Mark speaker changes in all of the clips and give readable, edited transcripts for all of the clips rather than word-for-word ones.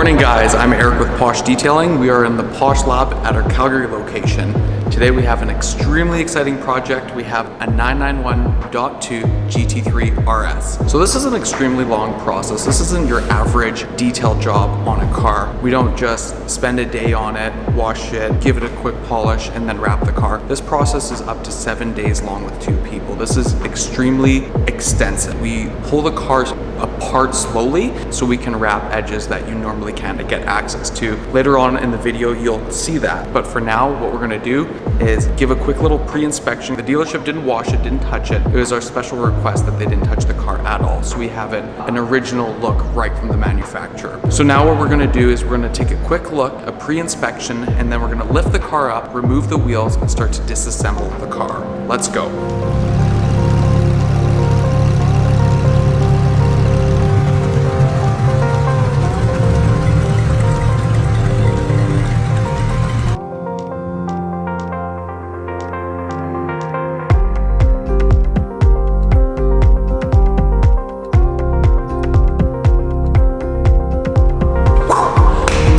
Speaker 1: morning, guys. I'm Eric with Posh Detailing. We are in the Posh Lab at our Calgary location. Today we have an extremely exciting project. We have a 991.2 GT3RS. So this is an extremely long process. This isn't your average detail job on a car. We don't just spend a day on it, wash it, give it a quick polish, and then wrap the car. This process is up to 7 days long with 2 people. This is extremely extensive. We pull the cars apart slowly so we can wrap edges that you normally can't get access to. Later on in the video, you'll see that. But for now, what we're gonna do is give a quick little pre-inspection. The dealership didn't wash it, didn't touch it. It was our special request that they didn't touch the car at all. So we have it an original look right from the manufacturer. So now what we're gonna do is we're gonna take a quick look, a pre-inspection, and then we're gonna lift the car up, remove the wheels, and start to disassemble the car. Let's go.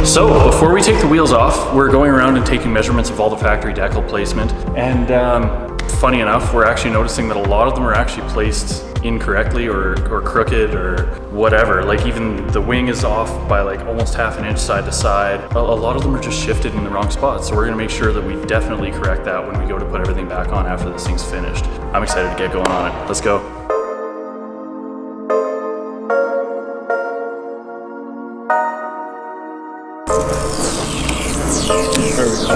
Speaker 2: So before we take the wheels off, we're going around and taking measurements of all the factory decal placement. And funny enough, we're actually noticing that a lot of them are actually placed incorrectly or crooked or whatever. Like even the wing is off by like almost half an inch side to side. A lot of them are just shifted in the wrong spot. So we're gonna make sure that we definitely correct that when we go to put everything back on after this thing's finished. I'm excited to get going on it. Let's go. There we go.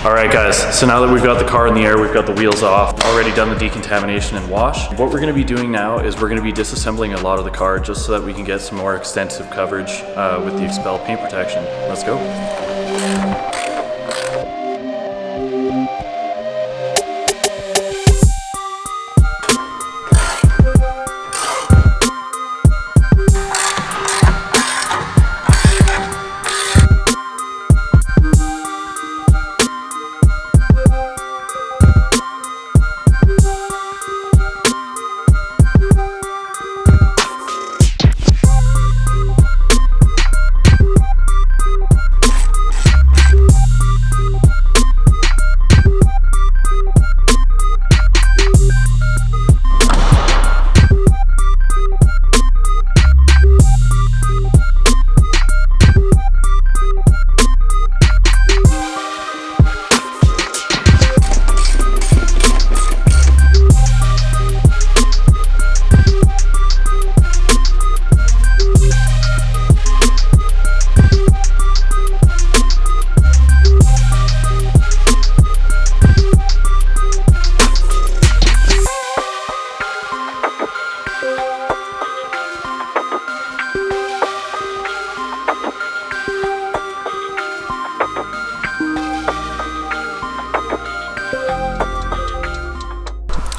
Speaker 2: Alright guys, so now that we've got the car in the air, we've got the wheels off, already done the decontamination and wash. What we're going to be doing now is we're going to be disassembling a lot of the car just so that we can get some more extensive coverage with the Expel paint protection. Let's go.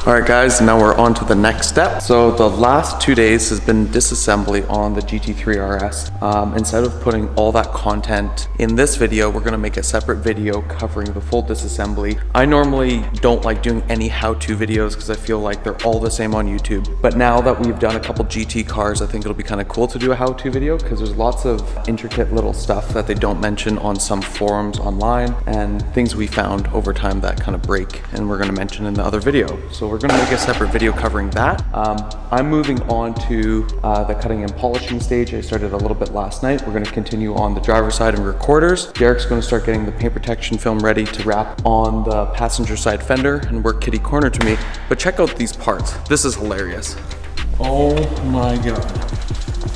Speaker 1: All right guys, now we're on to the next step. So the last 2 days has been disassembly on the GT3RS. Instead of putting all that content in this video, we're gonna make a separate video covering the full disassembly. I normally don't like doing any how-to videos because I feel like they're all the same on YouTube. But now that we've done a couple GT cars, I think it'll be kind of cool to do a how-to video because there's lots of intricate little stuff that they don't mention on some forums online and things we found over time that kind of break and we're gonna mention in the other video. So we're gonna make a separate video covering that. I'm moving on to the cutting and polishing stage. I started a little bit last night. We're gonna continue on the driver's side and recorders. Derek's gonna start getting the paint protection film ready to wrap on the passenger side fender and work kitty corner to me. But check out these parts. This is hilarious. Oh my God.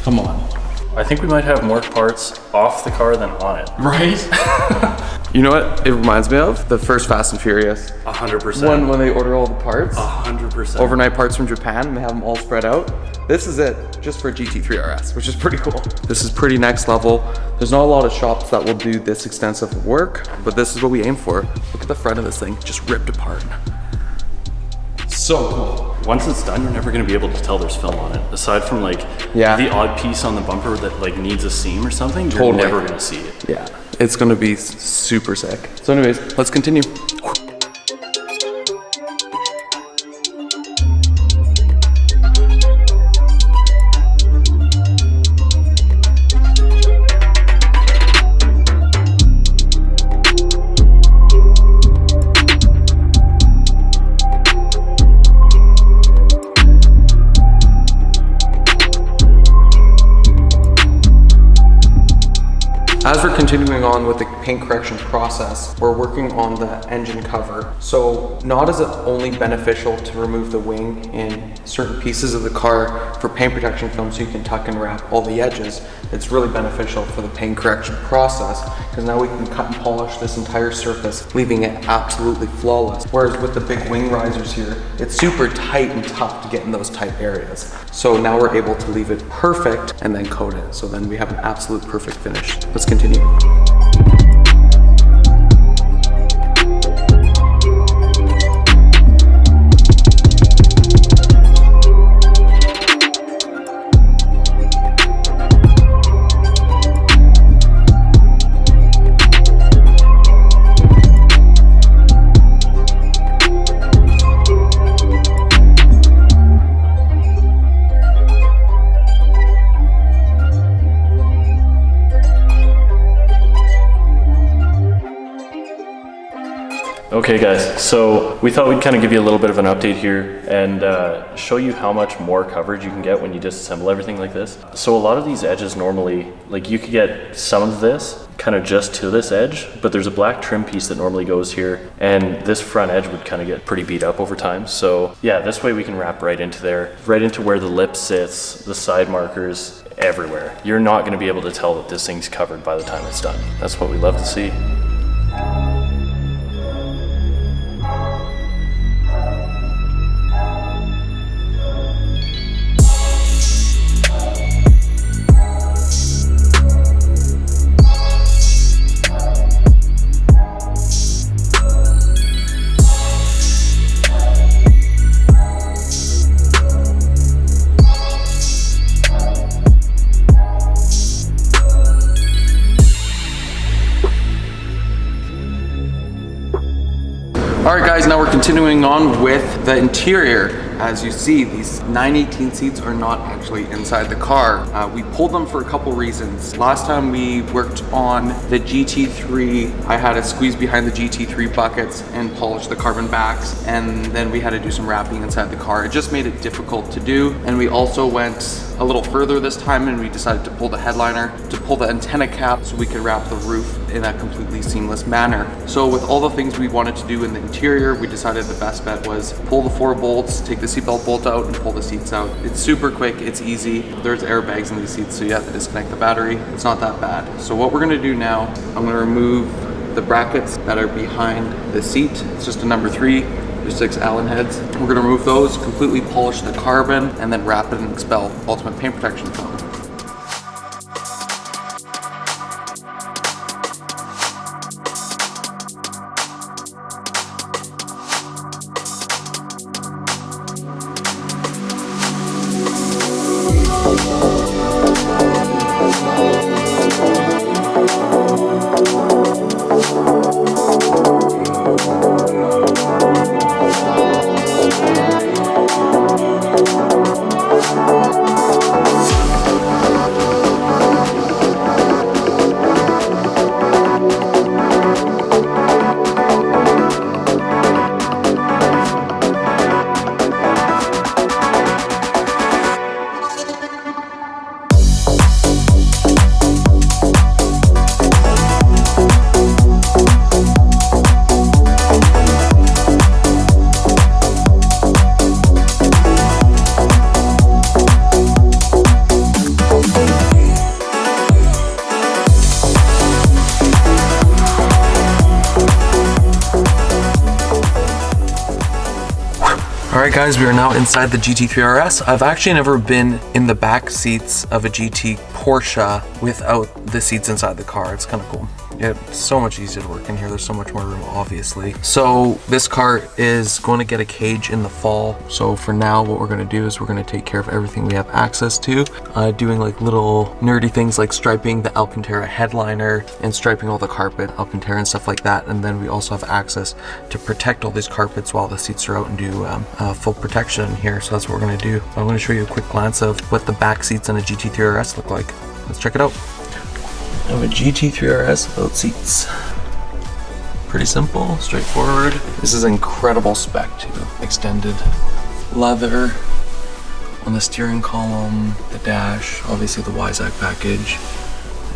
Speaker 1: Come on.
Speaker 2: I think we might have more parts off the car than on it.
Speaker 1: Right? You know what it reminds me of? The first Fast and Furious.
Speaker 2: 100%.
Speaker 1: When they order all the parts.
Speaker 2: 100%.
Speaker 1: Overnight parts from Japan and they have them all spread out. This is it, just for GT3RS, which is pretty cool. This is pretty next level. There's not a lot of shops that will do this extensive work, but this is what we aim for. Look at the front of this thing, just ripped apart. So cool.
Speaker 2: Once it's done, you're never gonna be able to tell there's film on it. Aside from like the odd piece on the bumper that like needs a seam or something, you're never gonna see it.
Speaker 1: Yeah, it's gonna be super sick. So anyways, let's continue. As we're continuing on with the paint correction process, we're working on the engine cover. So not is it only beneficial to remove the wing in certain pieces of the car for paint protection film so you can tuck and wrap all the edges, it's really beneficial for the paint correction process because now we can cut and polish this entire surface, leaving it absolutely flawless. Whereas with the big wing risers here, it's super tight and tough to get in those tight areas. So now we're able to leave it perfect and then coat it. So then we have an absolute perfect finish. Let's continue.
Speaker 2: Okay guys, so we thought we'd kind of give you a little bit of an update here and show you how much more coverage you can get when you disassemble everything like this. So a lot of these edges normally, like you could get some of this kind of just to this edge, but there's a black trim piece that normally goes here and this front edge would kind of get pretty beat up over time. So yeah, this way we can wrap right into there, right into where the lip sits, the side markers, everywhere. You're not going to be able to tell that this thing's covered by the time it's done. That's what we love to see.
Speaker 1: All right guys, now we're continuing on with the interior. As you see, these 918 seats are not actually inside the car. We pulled them for a couple reasons. Last time we worked on the GT3, I had to squeeze behind the GT3 buckets and polish the carbon backs, and then we had to do some wrapping inside the car. It just made it difficult to do, and we also went a little further this time and we decided to pull the headliner, to pull the antenna cap so we could wrap the roof in a completely seamless manner. So with all the things we wanted to do in the interior, we decided the best bet was pull the 4 bolts, take the seatbelt bolt out and pull the seats out. It's super quick, it's easy. There's airbags in these seats, so you have to disconnect the battery. It's not that bad. So what we're gonna do now, I'm gonna remove the brackets that are behind the seat. It's just a number 3. There's 6 Allen heads. We're gonna remove those, completely polish the carbon, and then wrap it and expel ultimate paint protection film. Alright guys, we are now inside the GT3RS. I've actually never been in the back seats of a GT Porsche without the seats inside the car. It's kind of cool. Yeah, it's so much easier to work in here. There's so much more room, obviously. So this car is going to get a cage in the fall. So for now, what we're going to do is we're going to take care of everything we have access to, doing like little nerdy things like striping the Alcantara headliner and striping all the carpet, Alcantara and stuff like that. And then we also have access to protect all these carpets while the seats are out and do full protection in here. So that's what we're going to do. I'm going to show you a quick glance of what the back seats on a GT3RS look like. Let's check it out. I have a GT3RS without seats. Pretty simple, straightforward. This is incredible spec too. Extended leather on the steering column, the dash, obviously the Weissach package,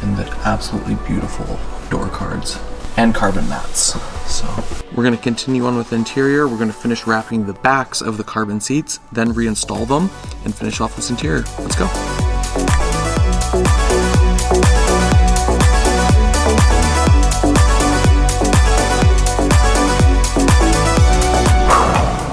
Speaker 1: and the absolutely beautiful door cards and carbon mats. So we're gonna continue on with the interior. We're gonna finish wrapping the backs of the carbon seats, then reinstall them and finish off this interior. Let's go.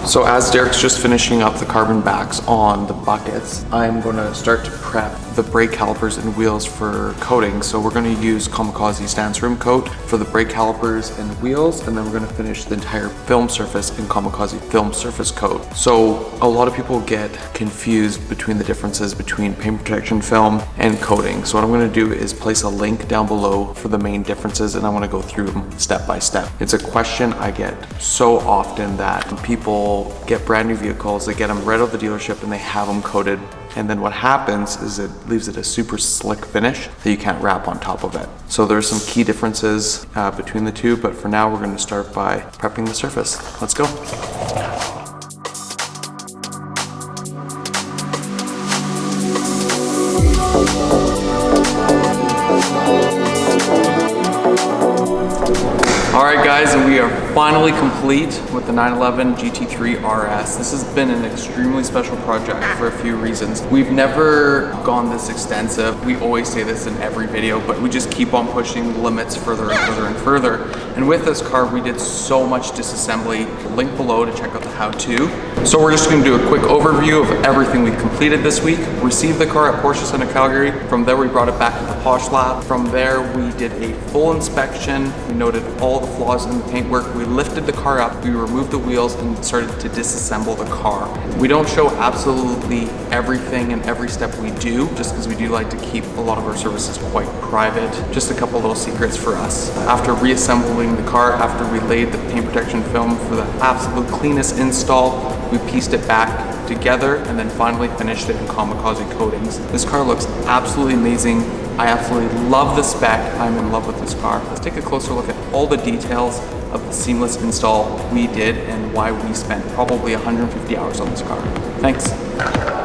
Speaker 1: So as Derek's just finishing up the carbon backs on the buckets, I'm going to start to prep the brake calipers and wheels for coating. So we're going to use Kamikaze stance rim coat for the brake calipers and wheels, and then we're going to finish the entire film surface in Kamikaze film surface coat. So a lot of people get confused between the differences between paint protection film and coating. So what I'm going to do is place a link down below for the main differences, and I want to go through them step by step. It's a question I get so often that people get brand new vehicles, they get them right out of the dealership and they have them coated, and then what happens is it leaves it a super slick finish that you can't wrap on top of it. So there's some key differences between the two, but for now we're going to start by prepping the surface. Let's go. Alright guys, and we are finally complete with the 911 GT3RS. This has been an extremely special project for a few reasons. We've never gone this extensive. We always say this in every video, but we just keep on pushing the limits further and further and further. And with this car, we did so much disassembly. Link below to check out the how-to. So we're just going to do a quick overview of everything we completed this week. Received the car at Porsche Center Calgary. From there, we brought it back to the Posh lab. From there, we did a full inspection. We noted all the flaws in the paintwork. We lifted the car up, we removed the wheels, and started to disassemble the car. We don't show absolutely everything and every step we do, just because we do like to keep a lot of our services quite private. Just a couple little secrets for us. After reassembling the car, after we laid the paint protection film for the absolute cleanest install, we pieced it back together and then finally finished it in Kamikaze coatings. This car looks absolutely amazing. I absolutely love the spec. I'm in love with this car. Let's take a closer look at all the details of the seamless install we did and why we spent probably 150 hours on this car. Thanks.